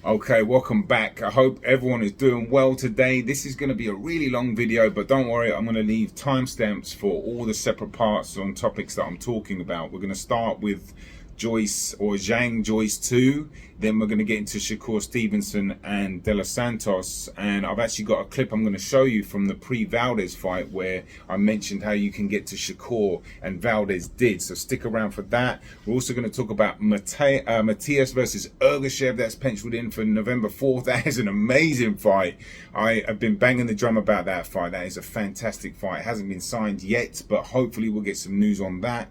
Okay, welcome back. I hope everyone is doing well today. This is going to be a really long video, but don't worry, I'm going to leave timestamps for all the separate parts on topics that I'm talking about. We're going to start with Joyce or Zhang Joyce 2, then we're going to get into Shakur Stevenson and De Los Santos, and I've actually got a clip I'm going to show you from the pre-Valdez fight where I mentioned how you can get to Shakur, and Valdez did, so stick around for that. We're also going to talk about Matias versus Ergashev. That's penciled in for November 4th. That is an amazing fight. I have been banging the drum about that fight. That is a fantastic fight. It hasn't been signed yet, but hopefully we'll get some news on that.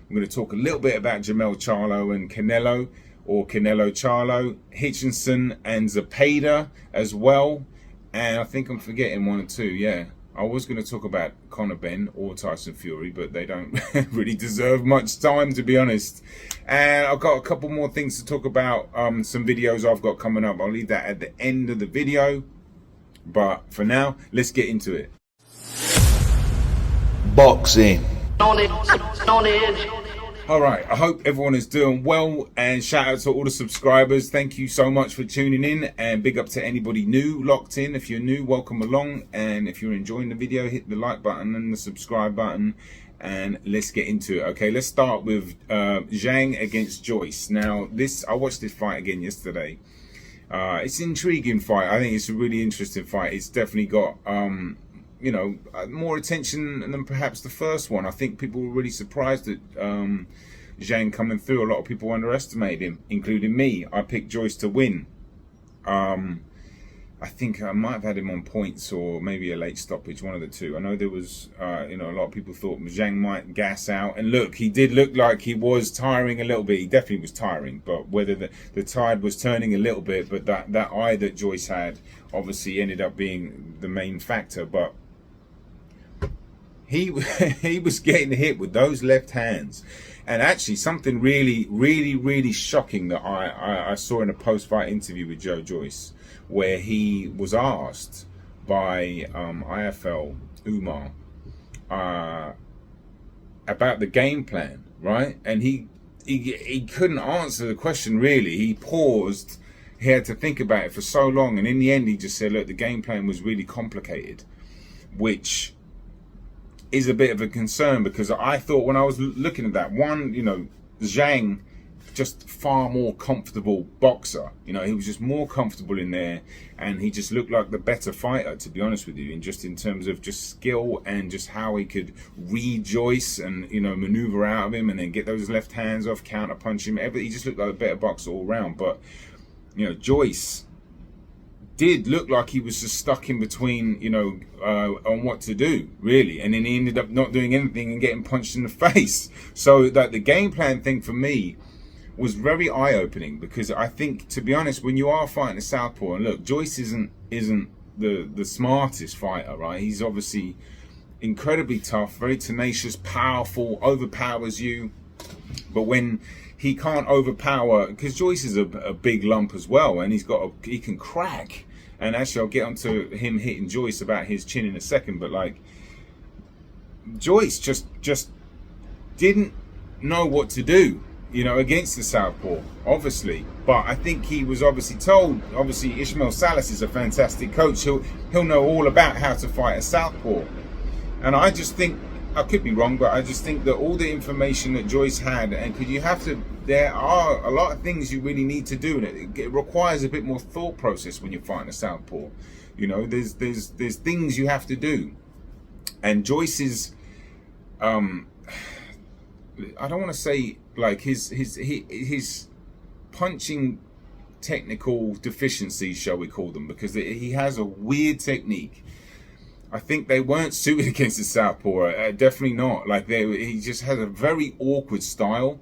I'm going to talk a little bit about Charlo and Canelo, or Canelo Charlo, Hitchins and Zepeda as well. And I think I'm forgetting one or two, yeah. I was going to talk about Conor Benn or Tyson Fury, but they don't really deserve much time, to be honest. And I've got a couple more things to talk about, some videos I've got coming up. I'll leave that at the end of the video. But for now, let's get into it. Boxing. All right, I hope everyone is doing well, and shout out to all the subscribers. Thank you so much for tuning in, and big up to anybody new locked in. If you're new, welcome along, and if you're enjoying the video, hit the like button and the subscribe button, and let's get into it. Okay, let's start with Zhang against Joyce. Now, I watched this fight again yesterday. It's an intriguing fight. I think it's a really interesting fight. It's definitely got you know, more attention than perhaps the first one. I think people were really surprised at Zhang coming through. A lot of people underestimated him, including me. I picked Joyce to win. I think I might have had him on points or maybe a late stoppage, one of the two. I know there was, you know, a lot of people thought Zhang might gas out. And look, he did look like he was tiring a little bit. He definitely was tiring, but whether the tide was turning a little bit, but that eye that Joyce had obviously ended up being the main factor. But he was getting hit with those left hands. And actually something really shocking that I saw in a post-fight interview with Joyce, where he was asked by IFL Umar about the game plan, right? And he couldn't answer the question really. He paused, he had to think about it for so long, and in the end he just said, look, the game plan was really complicated, which is a bit of a concern, because I thought when I was looking at that one, you know, Zhang, just far more comfortable boxer. You know, he was just more comfortable in there, and he just looked like the better fighter, to be honest with you, in terms of just skill and just how he could read Joyce and, you know, maneuver out of him and then get those left hands off, counter punch him. He just looked like a better boxer all round. But, you know, Joyce did look like he was just stuck in between, you know, on what to do, really. And then he ended up not doing anything and getting punched in the face. So that the game plan thing for me was very eye-opening, because I think, to be honest, when you are fighting a southpaw, and look, Joyce isn't the smartest fighter, right? He's obviously incredibly tough, very tenacious, powerful, overpowers you. But when he can't overpower, because Joyce is a big lump as well, and he can crack. And actually, I'll get onto him hitting Joyce about his chin in a second. But like, Joyce just didn't know what to do, you know, against the southpaw, obviously. But I think he was obviously told. Obviously, Ismail Salas is a fantastic coach. He'll know all about how to fight a southpaw. And I just think, I could be wrong, but I just think that all the information that Joyce had, and because you have to, there are a lot of things you really need to do, and it requires a bit more thought process when you're fighting a southpaw. You know, there's things you have to do, and Joyce's, I don't want to say like his punching technical deficiencies, shall we call them, because he has a weird technique. I think they weren't suited against the southpaw, definitely not. Like, he just has a very awkward style,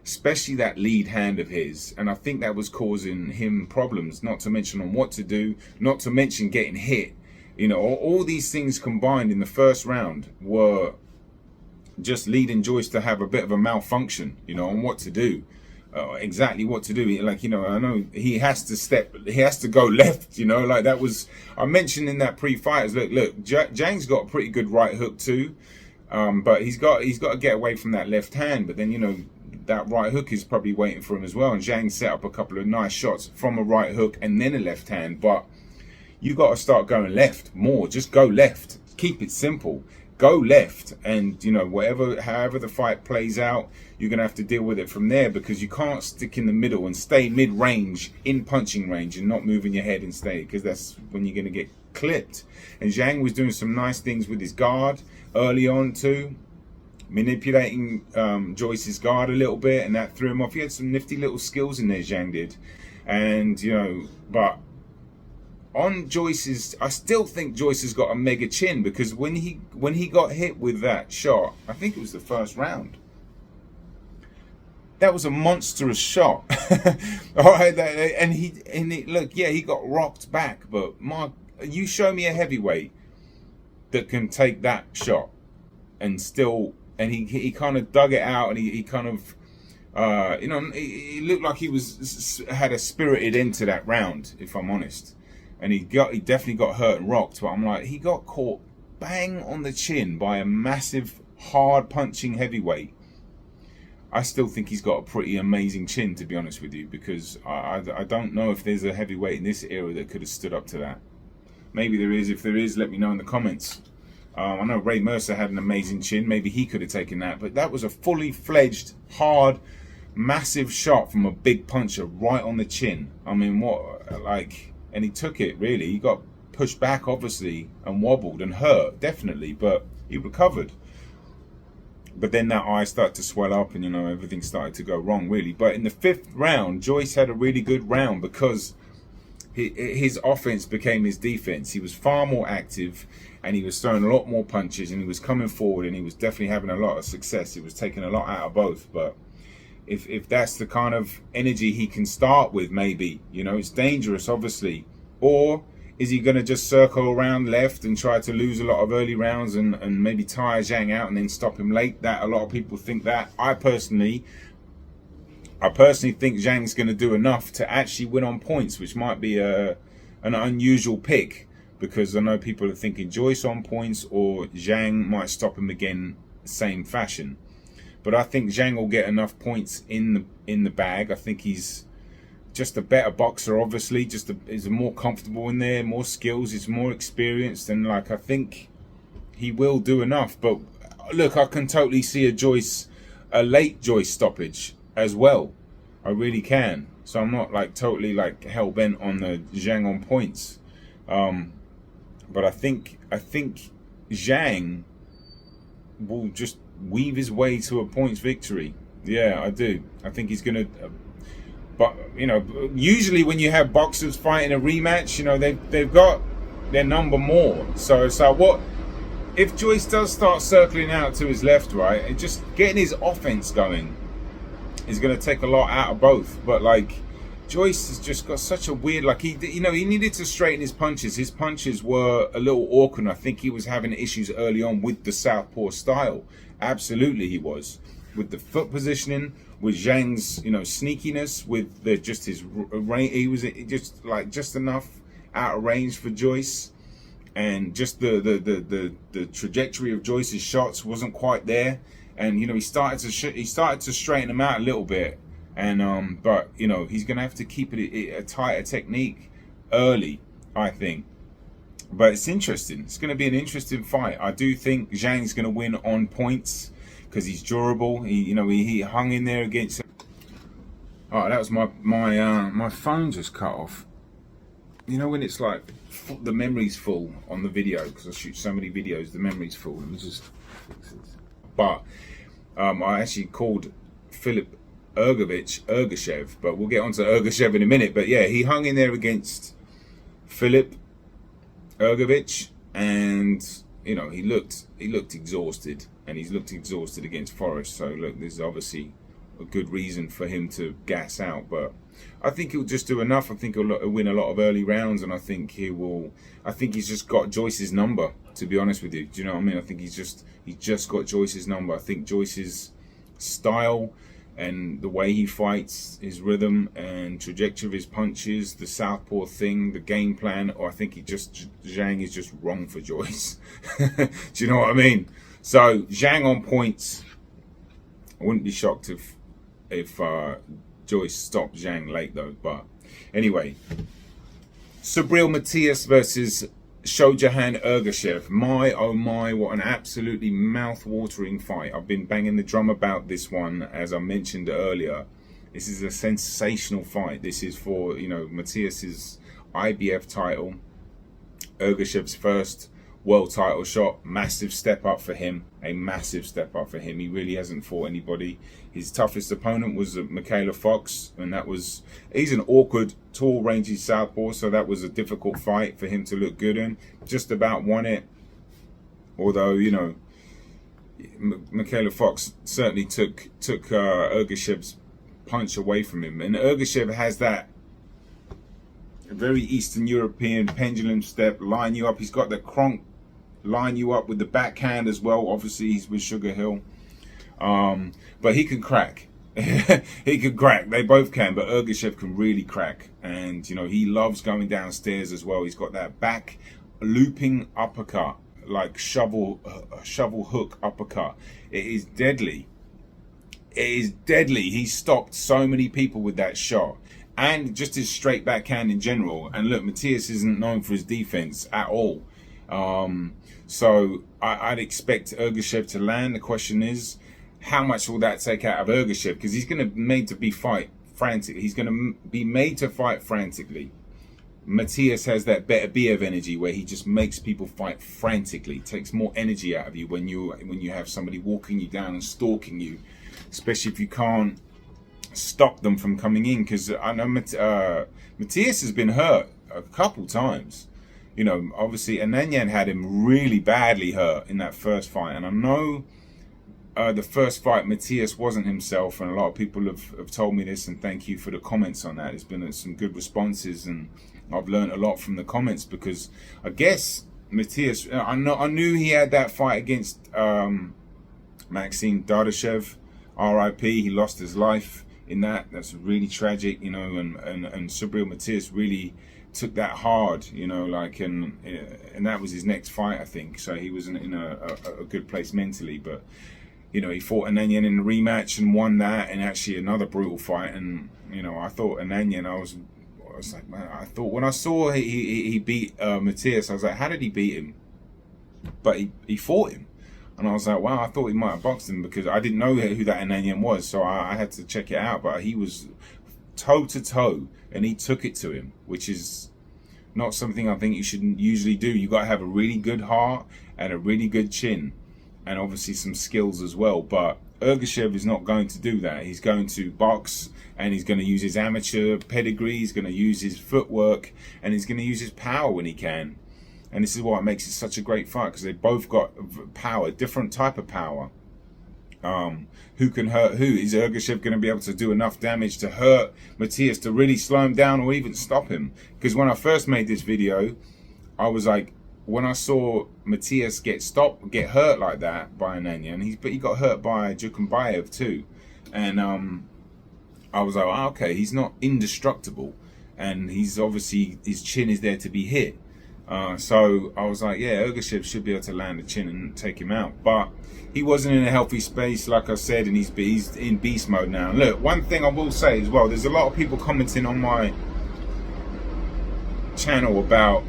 especially that lead hand of his. And I think that was causing him problems, not to mention on what to do, not to mention getting hit. You know, all these things combined in the first round were just leading Joyce to have a bit of a malfunction, you know, on what to do. Exactly what to do. Like, you know, I know he has to go left, you know, like that was, I mentioned in that pre-fight, look, Zhang's got a pretty good right hook too, but he's got to get away from that left hand. But then, you know, that right hook is probably waiting for him as well. And Zhang set up a couple of nice shots from a right hook and then a left hand. But you got to start going left more. Just go left. Keep it simple. Go left, and you know, however the fight plays out, you're gonna have to deal with it from there, because you can't stick in the middle and stay mid-range, in punching range, and not moving your head and stay, because that's when you're gonna get clipped. And Zhang was doing some nice things with his guard early on too, manipulating Joyce's guard a little bit, and that threw him off. He had some nifty little skills in there, Zhang did, and you know, but on Joyce's, I still think Joyce has got a mega chin, because when he got hit with that shot, I think it was the first round, that was a monstrous shot. All right, and he look, yeah, he got rocked back, but Mark, you show me a heavyweight that can take that shot and still, and he kind of dug it out, and he kind of you know, he looked like he had a spirited end to that round, if I'm honest. And he definitely got hurt and rocked, but I'm like, he got caught bang on the chin by a massive, hard punching heavyweight. I still think he's got a pretty amazing chin, to be honest with you, because I don't know if there's a heavyweight in this era that could have stood up to that. Maybe there is. If there is, let me know in the comments. I know Ray Mercer had an amazing chin. Maybe he could have taken that, but that was a fully fledged, hard, massive shot from a big puncher right on the chin. I mean, what, like... And he took it, really. He got pushed back, obviously, and wobbled and hurt, definitely, but he recovered. But then that eye started to swell up, and, you know, everything started to go wrong, really. But in the 5th round, Joyce had a really good round, because his offense became his defense. He was far more active, and he was throwing a lot more punches, and he was coming forward, and he was definitely having a lot of success. He was taking a lot out of both, but... If that's the kind of energy he can start with, maybe, you know, it's dangerous, obviously. Or is he going to just circle around left and try to lose a lot of early rounds and maybe tire Zhang out and then stop him late? That a lot of people think that. I personally think Zhang's going to do enough to actually win on points, which might be an unusual pick, because I know people are thinking Joyce on points or Zhang might stop him again, same fashion. But I think Zhang will get enough points in the bag. I think he's just a better boxer, obviously. He's more comfortable in there, more skills, he's more experienced, and like, I think he will do enough. But look, I can totally see a late Joyce stoppage as well. I really can. So I'm not like totally like hell bent on the Zhang on points. But I think Zhang will just weave his way to a points victory. Yeah, I do. I think he's gonna but you know, usually when you have boxers fighting a rematch, you know, they've got their number more. So what if Joyce does start circling out to his left, right, and just getting his offense going is going to take a lot out of both. But like, Joyce has just got such a weird, like, he needed to straighten his punches. His punches were a little awkward. I think he was having issues early on with the southpaw style. Absolutely, he was, with the foot positioning, with Zhang's, you know, sneakiness, with just his range. He was just enough out of range for Joyce, and just the trajectory of Joyce's shots wasn't quite there. And you know, he started to straighten them out a little bit. And but you know, he's gonna have to keep it a tighter technique early, I think. But it's interesting. It's going to be an interesting fight. I do think Zhang's going to win on points because he's durable. He hung in there against. Oh, that was my phone just cut off. You know when it's like the memory's full on the video, because I shoot so many videos, the memory's full. Let me just fix it. But I actually called Philip Ergashev, but we'll get onto Ergashev in a minute. But yeah, he hung in there against Philip Ergashev, and you know, he looked exhausted, and he's looked exhausted against Forrest. So look, there's obviously a good reason for him to gas out, but I think he'll just do enough. I think he'll win a lot of early rounds, and I think he's just got Joyce's number, to be honest with you. Do you know what I mean? I think he's just got Joyce's number. I think Joyce's style and the way he fights, his rhythm and trajectory of his punches, the southpaw thing, the game plan, or I think Zhang is just wrong for Joyce. Do you know what I mean? So Zhang on points. I wouldn't be shocked if if Joyce stopped Zhang late though. But anyway, Subriel Matias versus Shojahan Ergashev. My oh my, what an absolutely mouth-watering fight. I've been banging the drum about this one, as I mentioned earlier. This is a sensational fight. This is for, you know, Matias's IBF title, Ergashev's first world title shot. Massive step up for him. A massive step up for him. He really hasn't fought anybody. His toughest opponent was Michaela Fox, and he's an awkward, tall, rangy southpaw, so that was a difficult fight for him to look good in. Just about won it, although, you know, Michaela Fox certainly took Ergashev's punch away from him, and Ergashev has that very Eastern European pendulum step, line you up. He's got the cronk, line you up with the backhand as well. Obviously, he's with Sugar Hill, but he can crack. He can crack. They both can, but Ergashev can really crack, and you know, he loves going downstairs as well. He's got that back looping uppercut, like shovel hook uppercut. It is deadly. It is deadly. He stopped so many people with that shot. And just his straight backhand in general. And look, Matias isn't known for his defense at all. So I'd expect Ergashev to land. The question is, how much will that take out of Ergashev? Because he's going to be made to be fight frantic. He's going to be made to fight frantically. Matias has that better Biev energy where he just makes people fight frantically. Takes more energy out of you when you have somebody walking you down and stalking you, especially if you can't stop them from coming in. Because I know Matias has been hurt a couple times. You know, obviously Ananyan had him really badly hurt in that first fight, and I know the first fight Matias wasn't himself, and a lot of people have told me this, and thank you for the comments on that. There's been some good responses, and I've learned a lot from the comments, because I guess Matias, I knew he had that fight against Maxim Dardashev, RIP. He lost his life in that. That's really tragic, you know, and Subriel Matias really took that hard, you know, like, and that was his next fight, I think. So he was in a good place mentally, but you know, he fought Ananyan in the rematch and won that, and actually another brutal fight. And you know, I thought Ananyan, I was like, man, I thought when I saw he beat Matias, I was like, how did he beat him? But he fought him. And I was like, wow, I thought he might have boxed him, because I didn't know who that Ananyan was. So I had to check it out. But he was toe to toe, and he took it to him, which is not something I think you should usually do. You got to have a really good heart and a really good chin, and obviously some skills as well. But Ergashev is not going to do that. He's going to box, and he's going to use his amateur pedigree. He's going to use his footwork, and he's going to use his power when he can. And this is what makes it such a great fight, because they both got power, different type of power. Who can hurt who? Is Ergashev going to be able to do enough damage to hurt Matias, to really slow him down or even stop him? Because when I first made this video, I was like, when I saw Matias get hurt like that by Ananyan, but he got hurt by Jukumbayev too. And I was like, oh, okay, he's not indestructible. And he's obviously, his chin is there to be hit. So I was like, yeah, Ergashev should be able to land the chin and take him out. But he wasn't in a healthy space, like I said, and he's in beast mode now. And look, one thing I will say as well, there's a lot of people commenting on my channel about,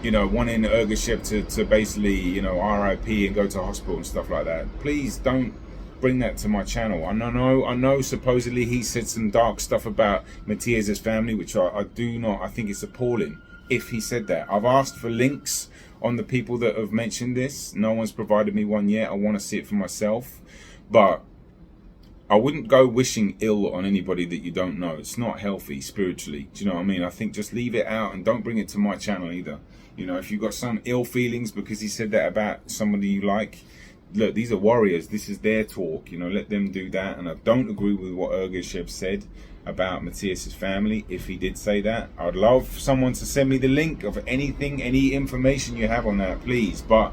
you know, wanting Ergashev to basically, you know, RIP and go to hospital and stuff like that. Please don't bring that to my channel. I know supposedly he said some dark stuff about Matias' family, which I do not, I think it's appalling if he said that. I've asked for links on the people that have mentioned this. No one's provided me one yet. I want to see it for myself. But I wouldn't go wishing ill on anybody that you don't know. It's not healthy spiritually. Do you know what I mean? I think just leave it out and don't bring it to my channel either. You know, if you've got some ill feelings because he said that about somebody you like, look, these are warriors. This is their talk. You know, let them do that. And I don't agree with what Ergashev said about Matias' family. If he did say that, I'd love someone to send me the link of anything, any information you have on that, please. But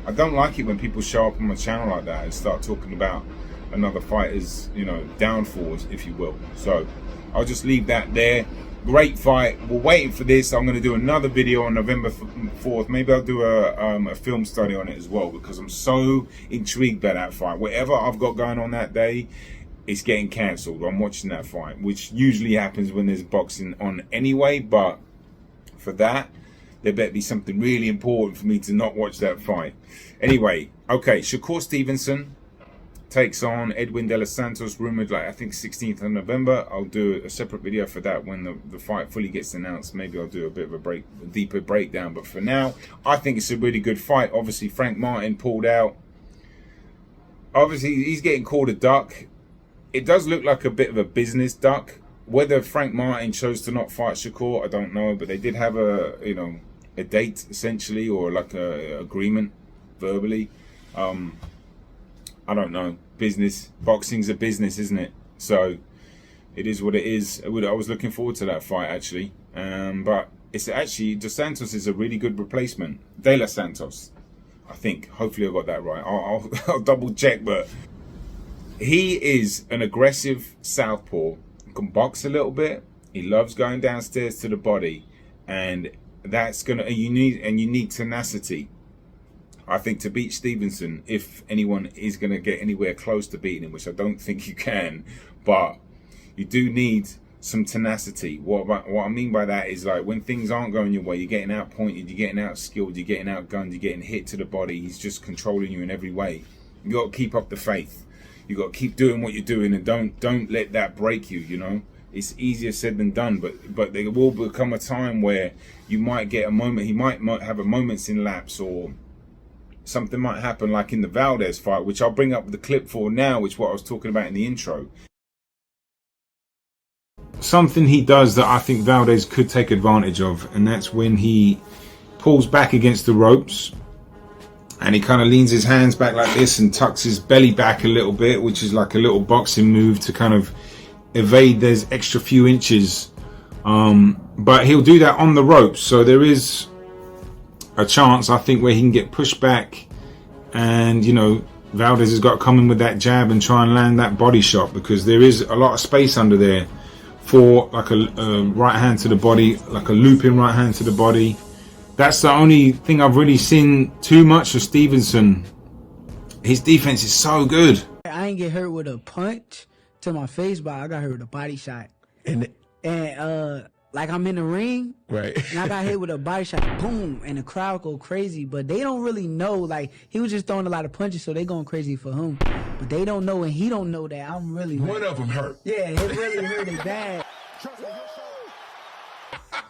I don't like it when people show up on my channel like that and start talking about another fighter's, you know, downfalls, if you will. So I'll just leave that there. Great fight. We're waiting for this. I'm going to do another video on November 4th. Maybe I'll do a film study on it as well, because I'm so intrigued by that fight. Whatever I've got going on that day, it's getting cancelled. I'm watching that fight, which usually happens when there's boxing on anyway, but for that, there better be something really important for me to not watch that fight. Anyway, okay, Shakur Stevenson takes on Edwin de Los Santos, rumored like I think 16th of November. I'll do a separate video for that when the fight fully gets announced. Maybe I'll do a bit of a deeper breakdown, but for now, I think it's a really good fight. Obviously, Frank Martin pulled out. Obviously, he's getting called a duck. It does look like a bit of a business duck. Whether Frank Martin chose to not fight Shakur, I don't know, but they did have a date essentially, or like a agreement verbally. I don't know. Business, boxing's a business, isn't it? So it is what it is. I was looking forward to that fight actually, but it's actually Dos Santos is a really good replacement. De Los Santos, I think. Hopefully I got that right. I'll double check, but he is an aggressive southpaw. Can box a little bit. He loves going downstairs to the body, and that's gonna. You need tenacity. I think to beat Stevenson, if anyone is going to get anywhere close to beating him, which I don't think you can, but you do need some tenacity. What I mean by that is, like, when things aren't going your way, you're getting out-pointed, you're getting out-skilled, you're getting out-gunned, you're getting hit to the body. He's just controlling you in every way. You got to keep up the faith. You got to keep doing what you're doing, and don't let that break you. You know, it's easier said than done, but there will become a time where you might get a moment. He might have a moment's in lapse, or something might happen like in the Valdez fight, which I'll bring up the clip for now, which what I was talking about in the intro. Something he does that I think Valdez could take advantage of, and that's when he pulls back against the ropes and he kind of leans his hands back like this and tucks his belly back a little bit, which is like a little boxing move to kind of evade those extra few inches. But he'll do that on the ropes, so there is a chance, I think, where he can get pushed back, and Valdez has got to come in with that jab and try and land that body shot, because there is a lot of space under there for like a right hand to the body, like a looping right hand to the body. That's the only thing I've really seen too much of Stevenson. His defense is so good. I ain't get hurt with a punch to my face, but I got hurt with a body shot. And like I'm in the ring, right? And I got hit with a body shot, boom, and the crowd go crazy. But they don't really know. Like, he was just throwing a lot of punches, so they going crazy for him. But they don't know, and he don't know that I'm really one of them hurt. Yeah, it really hurt it bad.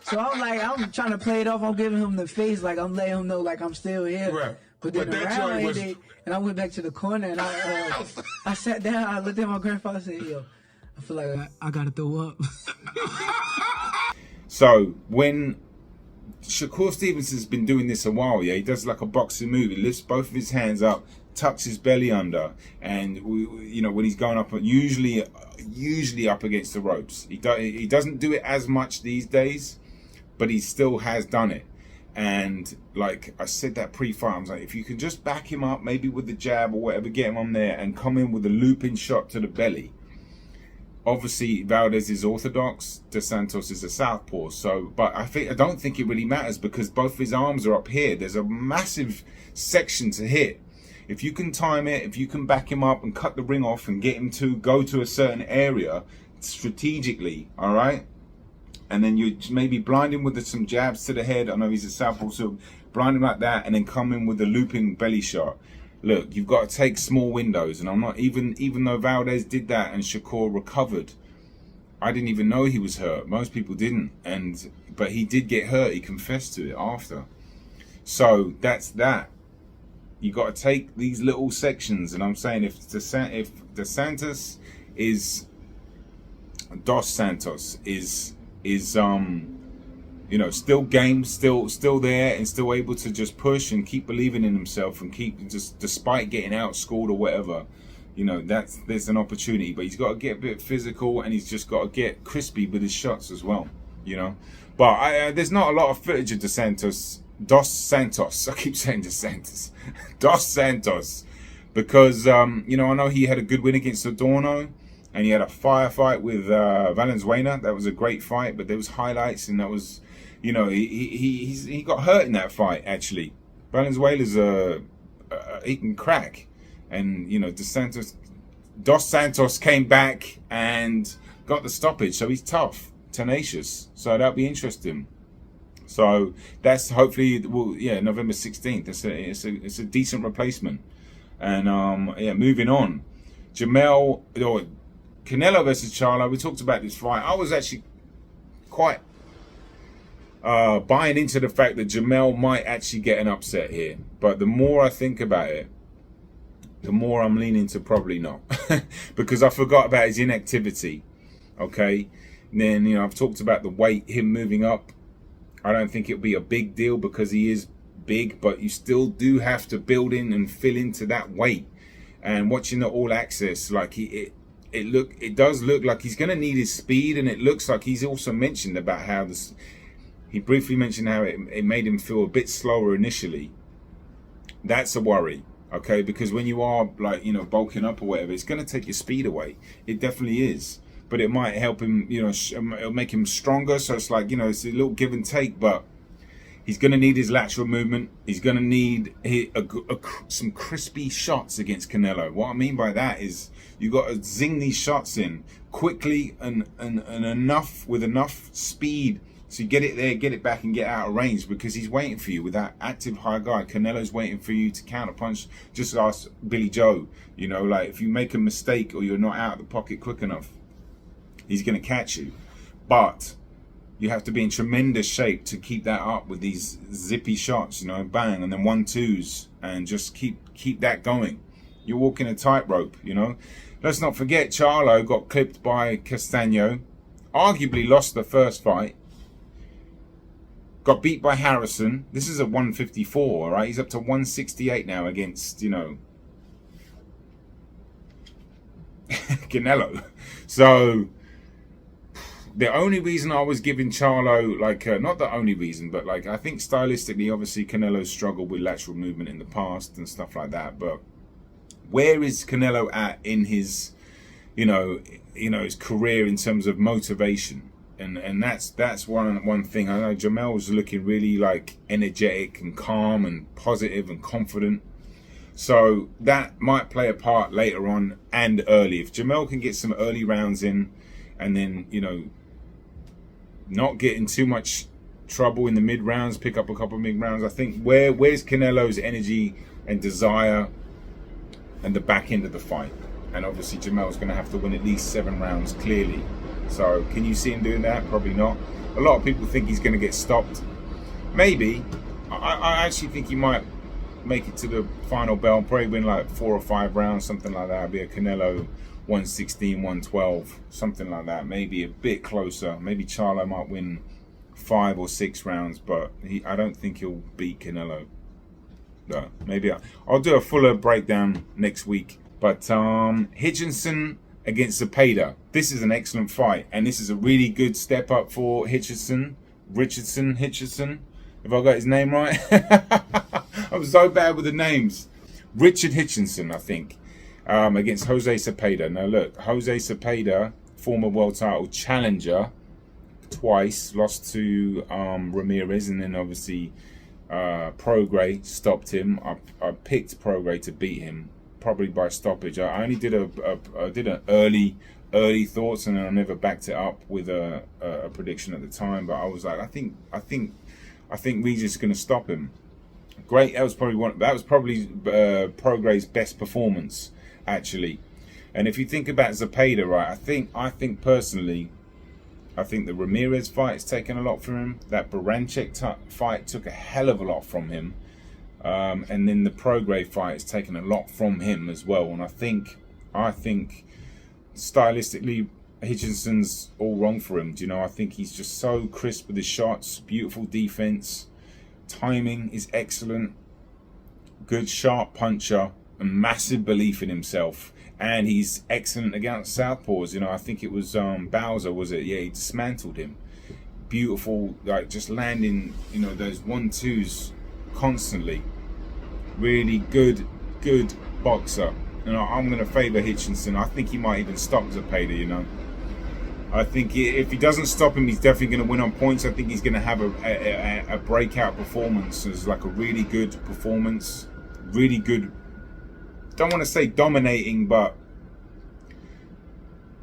So I'm trying to play it off. I'm giving him the face, like I'm letting him know, like I'm still here. Right. But then the round ended, and I went back to the corner, and I sat down. I looked at my grandfather and said, "Yo, I feel like I gotta throw up." So when Shakur Stevenson's been doing this a while, yeah, he does like a boxing move. He lifts both of his hands up, tucks his belly under, and when he's going up, usually up against the ropes. He doesn't do it as much these days, but he still has done it. And like I said that pre-fight, I was like, if you can just back him up, maybe with the jab or whatever, get him on there and come in with a looping shot to the belly. Obviously, Valdez is orthodox, Dos Santos is a southpaw. So, but I don't think it really matters, because both of his arms are up here. There's a massive section to hit. If you can time it, if you can back him up and cut the ring off and get him to go to a certain area strategically, all right? And then you maybe blind him with some jabs to the head. I know he's a southpaw, so blind him like that, and then come in with a looping belly shot. Look, you've got to take small windows, and I'm not even though Valdez did that and Shakur recovered, I didn't even know he was hurt. Most people didn't, but he did get hurt. He confessed to it after. So that's that. You got to take these little sections, and I'm saying if Dos Santos is still game, still there, and still able to just push and keep believing in himself and keep just, despite getting outscored or whatever, there's an opportunity. But he's got to get a bit physical, and he's just got to get crispy with his shots as well, But there's not a lot of footage of Dos Santos. I keep saying Dos Santos. Dos Santos, because I know he had a good win against Adorno. And he had a firefight with Valenzuela. That was a great fight, but there was highlights, and that was, he got hurt in that fight, actually. Valenzuela's he can crack. And, Dos Santos Los Santos came back and got the stoppage, so he's tough, tenacious. So that'll be interesting. So that's hopefully, well, yeah, November 16th. It's a decent replacement. And yeah, moving on, Canelo versus Charlo. We talked about this fight. I was actually quite buying into the fact that Jamel might actually get an upset here. But the more I think about it, the more I'm leaning to probably not. Because I forgot about his inactivity. Okay. And then, you know, I've talked about the weight, him moving up. I don't think it'll be a big deal because he is big, but you still do have to build in and fill into that weight. And watching the All Access, like it does look like he's going to need his speed, and it looks like he's also mentioned about how this. He briefly mentioned how it made him feel a bit slower initially. That's a worry, okay? Because when you are, like, you know, bulking up or whatever, it's going to take your speed away. It definitely is. But it might help him, you know, it'll make him stronger. So it's like, you know, it's a little give and take, but he's going to need his lateral movement. He's going to need some crispy shots against Canelo. What I mean by that is you got to zing these shots in quickly and enough, with enough speed, so you get it there, get it back, and get out of range, because he's waiting for you with that active high guard. Canelo's waiting for you to counterpunch. Just ask Billy Joe, you know, like if you make a mistake or you're not out of the pocket quick enough, he's going to catch you. But you have to be in tremendous shape to keep that up with these zippy shots, you know, bang, and then 1-2s, and just keep that going. You're walking a tightrope, you know. Let's not forget, Charlo got clipped by Castaño, arguably lost the first fight, got beat by Harrison. This is a 154, all right? He's up to 168 now against, you know, Canelo. So the only reason I was giving Charlo, like, not the only reason, but like, I think stylistically, obviously Canelo struggled with lateral movement in the past and stuff like that. But where is Canelo at in his, you know, his career in terms of motivation? And that's one thing. I know Jamel was looking really like energetic and calm and positive and confident. So that might play a part later on and early. If Jamel can get some early rounds in, and then, you know, not get in too much trouble in the mid rounds, pick up a couple of mid rounds, I think where's Canelo's energy and desire and the back end of the fight? And obviously Jamel's going to have to win at least 7 rounds clearly. So can you see him doing that? Probably not. A lot of people think he's going to get stopped. Maybe. I actually think he might make it to the final bell, probably win like 4 or 5 rounds, something like that. It'd be a Canelo 116, 112, something like that. Maybe a bit closer. Maybe Charlo might win 5 or 6 rounds, but I don't think he'll beat Canelo. No, maybe I'll do a fuller breakdown next week. But Hitchinson against Zepeda. This is an excellent fight, and this is a really good step up for Hitchins. Hitchison, if I got his name right. I'm so bad with the names. Richard Hitchinson, I think, against Jose Zepeda. Now look, Jose Zepeda, former world title challenger, twice, lost to Ramirez, and then obviously Prograis stopped him. I picked Prograis to beat him, probably by stoppage. I only did an early thoughts, and then I never backed it up with a prediction at the time. But I was like, I think Regis is going to stop him. Great. That was probably Prograis' best performance, actually. And if you think about Zepeda, right, I think personally, I think the Ramirez fight's taken a lot from him. That Baranchek fight took a hell of a lot from him. And then the Prograis fight has taken a lot from him as well. And I think stylistically, Hitchinson's all wrong for him. Do you know? I think he's just so crisp with his shots, beautiful defense, timing is excellent, good sharp puncher, and massive belief in himself. And he's excellent against southpaws. You know, I think it was Bowser, was it? Yeah, he dismantled him. Beautiful, like just landing, you know, those 1-2s constantly. Really good boxer. You know, I'm going to favour Hitchinson. I think he might even stop Zepeda, you know. I think if he doesn't stop him, he's definitely going to win on points. I think he's going to have a breakout performance. It's like a really good performance. Really good. Don't want to say dominating, but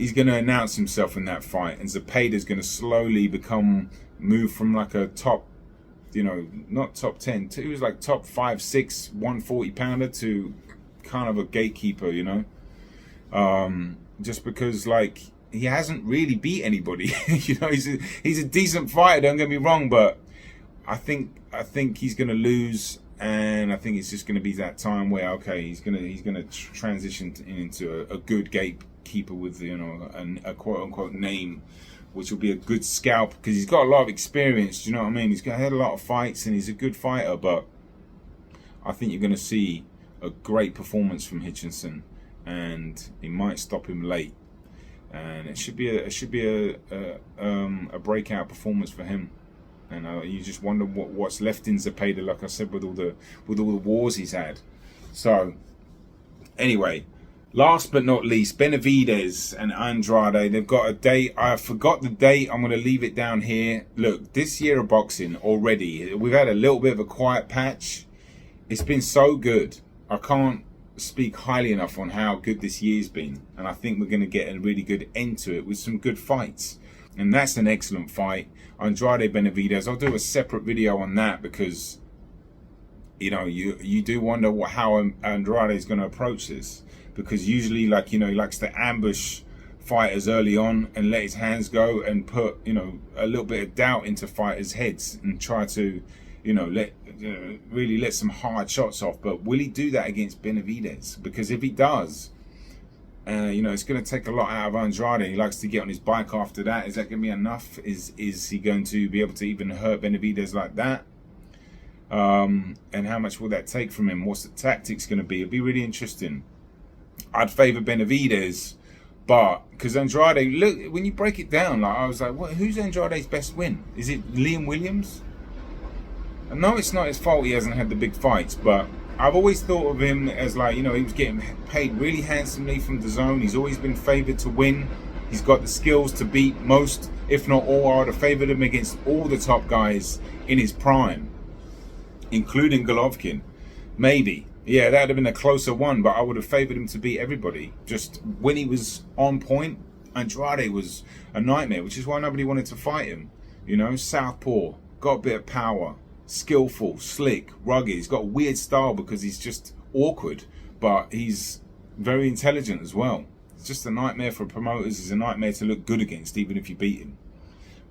he's going to announce himself in that fight, and Zepeda's going to slowly move from like a top, you know, not top 10, he was like top 5, 6, 140 pounder to kind of a gatekeeper, you know, just because like he hasn't really beat anybody. You know, he's a decent fighter, don't get me wrong, but I think he's going to lose. And I think it's just going to be that time where, okay, he's gonna transition into a good gatekeeper with, you know, a quote unquote name, which will be a good scalp, because he's got a lot of experience. Do you know what I mean? He's had a lot of fights and he's a good fighter. But I think you're going to see a great performance from Hitchins, and he might stop him late. And it should be a breakout performance for him. And you just wonder what's left in Zepeda, like I said, with all the wars he's had. So, anyway, last but not least, Benavidez and Andrade. They've got a date. I forgot the date. I'm going to leave it down here. Look, this year of boxing already, we've had a little bit of a quiet patch. It's been so good. I can't speak highly enough on how good this year's been. And I think we're going to get a really good end to it with some good fights. And that's an excellent fight. Andrade Benavidez, I'll do a separate video on that, because, you know, you do wonder how Andrade is going to approach this, because usually, like, you know, he likes to ambush fighters early on and let his hands go and put, you know, a little bit of doubt into fighters' heads and try to, you know, really let some hard shots off. But will he do that against Benavidez? Because if he does, you know, it's going to take a lot out of Andrade. He likes to get on his bike after that. Is that going to be enough? Is he going to be able to even hurt Benavidez like that? And how much will that take from him? What's the tactics going to be? It'll be really interesting. I'd favour Benavidez, but because Andrade, look, when you break it down, like I was like, who's Andrade's best win? Is it Liam Williams? I know it's not his fault he hasn't had the big fights, but I've always thought of him as, like, you know, he was getting paid really handsomely from the zone. He's always been favoured to win. He's got the skills to beat most, if not all. I would have favoured him against all the top guys in his prime, including Golovkin. Maybe. Yeah, that would have been a closer one, but I would have favoured him to beat everybody. Just when he was on point, Andrade was a nightmare, which is why nobody wanted to fight him. You know, southpaw, got a bit of power. Skillful, slick, rugged. He's got a weird style because he's just awkward, but he's very intelligent as well. It's just a nightmare for promoters. It's a nightmare to look good against, even if you beat him.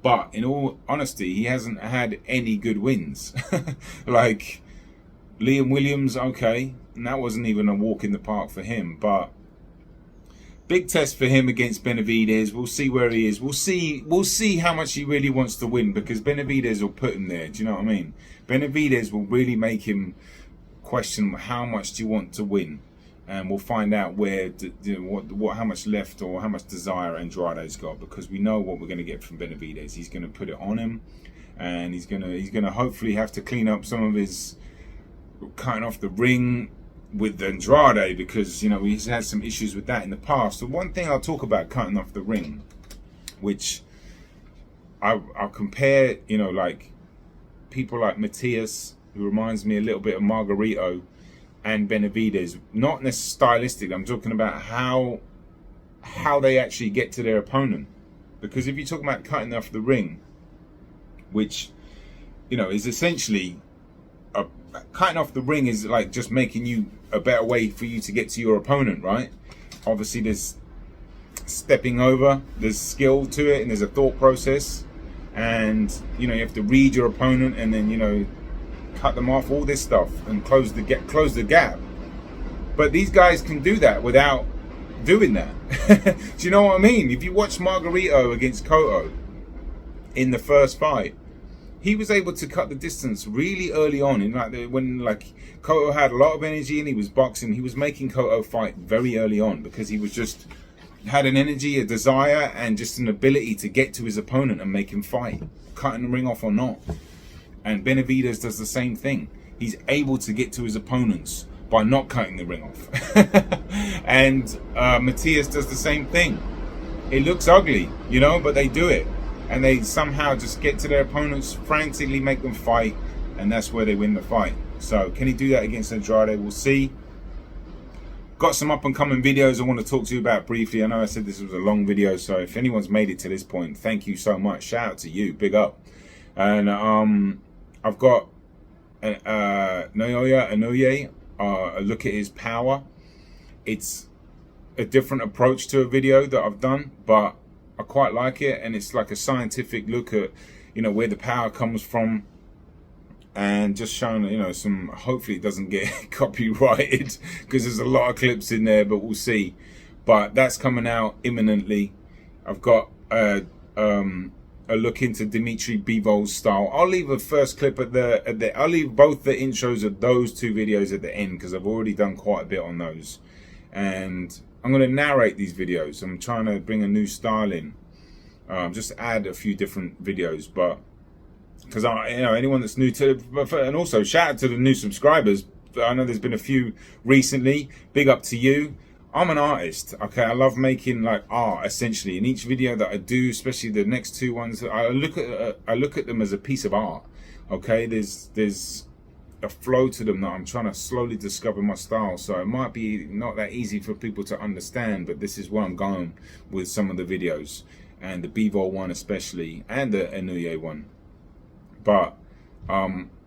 But in all honesty, he hasn't had any good wins. Like Liam Williams, okay, and that wasn't even a walk in the park for him. But big test for him against Benavidez. We'll see where he is. We'll see how much he really wants to win, because Benavidez will put him there. Do you know what I mean? Benavidez will really make him question how much do you want to win, and we'll find out how much left or how much desire Andrade's got, because we know what we're going to get from Benavidez. He's going to put it on him, and he's going to hopefully have to clean up some of his cutting off the ring with Andrade, because, you know, he's had some issues with that in the past. The one thing I'll talk about cutting off the ring, which I'll compare, you know, like people like Matias, who reminds me a little bit of Margarito, and Benavidez. Not necessarily stylistic. I'm talking about how they actually get to their opponent. Because if you're talking about cutting off the ring, which, you know, is essentially cutting off the ring is like just making you a better way for you to get to your opponent, right? Obviously there's stepping over, there's skill to it, and there's a thought process, and, you know, you have to read your opponent and then, you know, cut them off, all this stuff, and close the gap. But these guys can do that without doing that. Do you know what I mean? If you watch Margarito against Cotto in the first fight, he was able to cut the distance really early on. In when Cotto had a lot of energy and he was boxing, he was making Cotto fight very early on, because he was just had an energy, a desire, and just an ability to get to his opponent and make him fight, cutting the ring off or not. And Benavidez does the same thing. He's able to get to his opponents by not cutting the ring off. And Matias does the same thing. It looks ugly, you know, but they do it. And they somehow just get to their opponents, frantically make them fight, and that's where they win the fight. So can he do that against Andrade? We'll see. got some up and coming videos I want to talk to you about briefly. I know I said this was a long video, so if anyone's made it to this point, thank you so much. Shout out to you, big up. And I've got Naoya Inoue, a look at his power. It's a different approach to a video that I've done, but I quite like it, and it's like a scientific look at, you know, where the power comes from, and just showing, you know, some, hopefully it doesn't get copyrighted because there's a lot of clips in there, but we'll see. But that's coming out imminently. I've got a look into Dimitri Bivol's style. I'll leave a first clip I'll leave both the intros of those two videos at the end because I've already done quite a bit on those. And I'm going to narrate these videos. I'm trying to bring a new style in. Just add a few different videos, but because anyone that's new to, and also shout out to the new subscribers. I know there's been a few recently. Big up to you. I'm an artist, okay? I love making like art essentially. In each video that I do, especially the next two ones, I look at them as a piece of art, okay? There's a flow to them that I'm trying to slowly discover my style. So it might be not that easy for people to understand, but this is where I'm going with some of the videos, and the Bivol one especially, and the Inoue one. But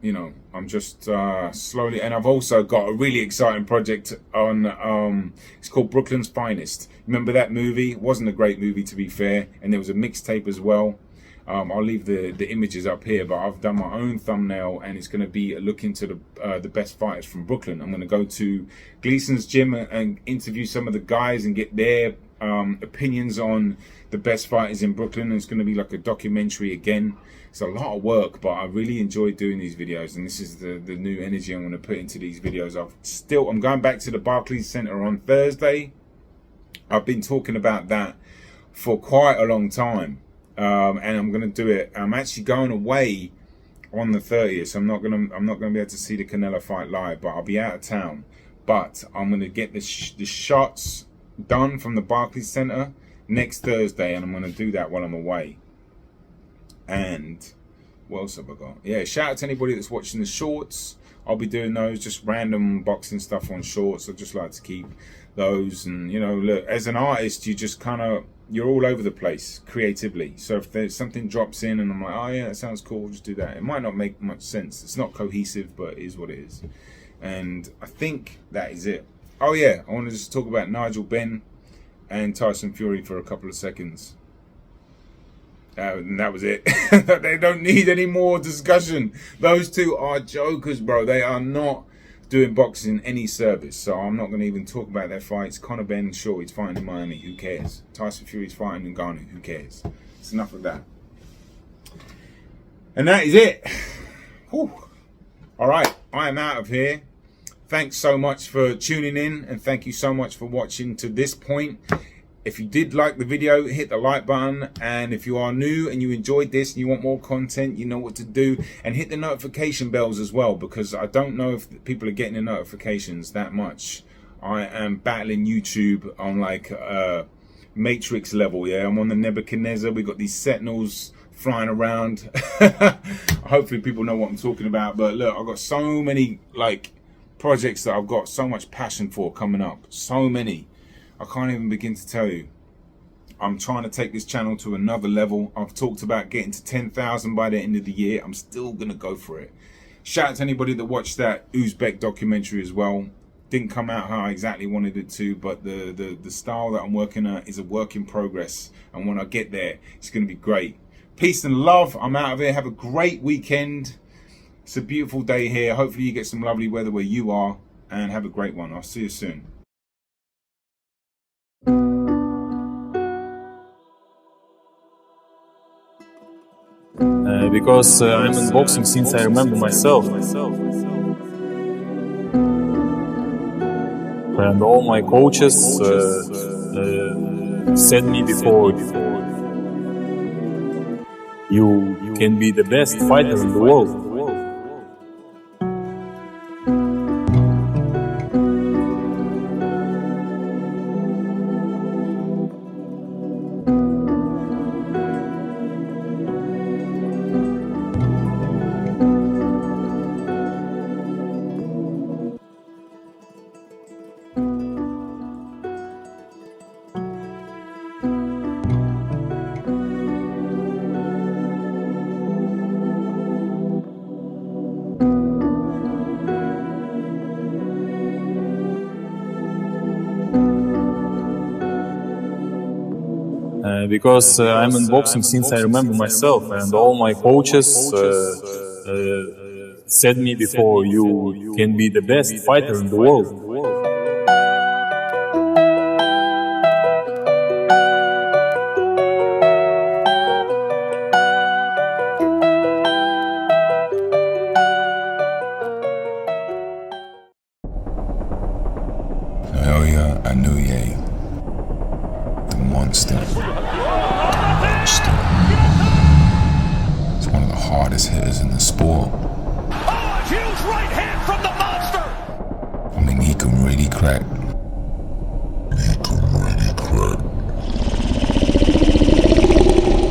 you know, I'm just slowly, and I've also got a really exciting project on, it's called Brooklyn's Finest. Remember that movie? It wasn't a great movie, to be fair, and there was a mixtape as well. I'll leave the images up here, but I've done my own thumbnail, and it's going to be a look into the best fighters from Brooklyn. I'm going to go to Gleason's gym and interview some of the guys and get their opinions on the best fighters in Brooklyn. And it's going to be like a documentary again. It's a lot of work, but I really enjoy doing these videos, and this is the new energy I'm going to put into these videos. I'm going back to the Barclays Center on Thursday. I've been talking about that for quite a long time, and I'm going to do it. I'm actually going away on the 30th, so I'm not going to be able to see the Canelo fight live, but I'll be out of town. But I'm going to get the shots done from the Barclays Center next Thursday, and I'm going to do that while I'm away. And what else have I got? Yeah, shout out to anybody that's watching the shorts. I'll be doing those, just random boxing stuff on shorts. I just like to keep those. And you know, look, as an artist, you just you're all over the place creatively. So if there's something drops in and I'm like, oh yeah, that sounds cool, just do that. It might not make much sense. It's not cohesive, but it is what it is. And I think that is it. Oh yeah, I want to just talk about Nigel Benn and Tyson Fury for a couple of seconds. And that was it. They don't need any more discussion. Those two are jokers, bro. They are not doing boxing any service. So I'm not going to even talk about their fights. Conor Benn, sure, he's fighting in Miami. Who cares? Tyson Fury's fighting in Ghana. Who cares? It's enough of that. And that is it. Whew. All right, I am out of here. Thanks so much for tuning in, and thank you so much for watching to this point. If you did like the video, hit the like button. And if you are new and you enjoyed this and you want more content, you know what to do. And hit the notification bells as well, because I don't know if people are getting the notifications that much. I am battling YouTube on like Matrix level, yeah. I'm on the Nebuchadnezzar. We got these Sentinels flying around. Hopefully people know what I'm talking about. But look, I've got so many like projects that I've got so much passion for coming up. So many. I can't even begin to tell you. I'm trying to take this channel to another level. I've talked about getting to 10,000 by the end of the year. I'm still going to go for it. Shout out to anybody that watched that Uzbek documentary as well. Didn't come out how I exactly wanted it to, but the style that I'm working at is a work in progress. And when I get there, it's going to be great. Peace and love. I'm out of here. Have a great weekend. It's a beautiful day here. Hopefully you get some lovely weather where you are. And have a great one. I'll see you soon. Because I'm in boxing since I remember myself. And all my coaches said me before, you can be the best fighter in the world. because I'm in boxing since I remember myself, and all my coaches said me before, you can be the best fighter in the world. Earlier, I knew Ye. The monster. He's one of the hardest hitters in the sport. Oh, a huge right hand from the monster! I mean, he can really crack.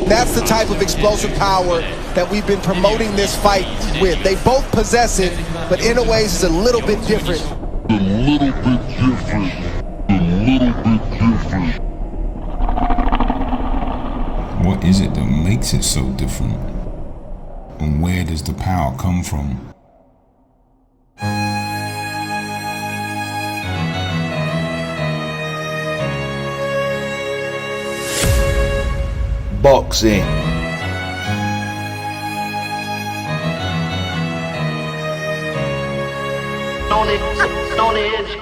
That's the type of explosive power that we've been promoting this fight with. They both possess it, but in a ways it's a little bit different. What is it that makes it so different? And where does the power come from? Boxing. On edge.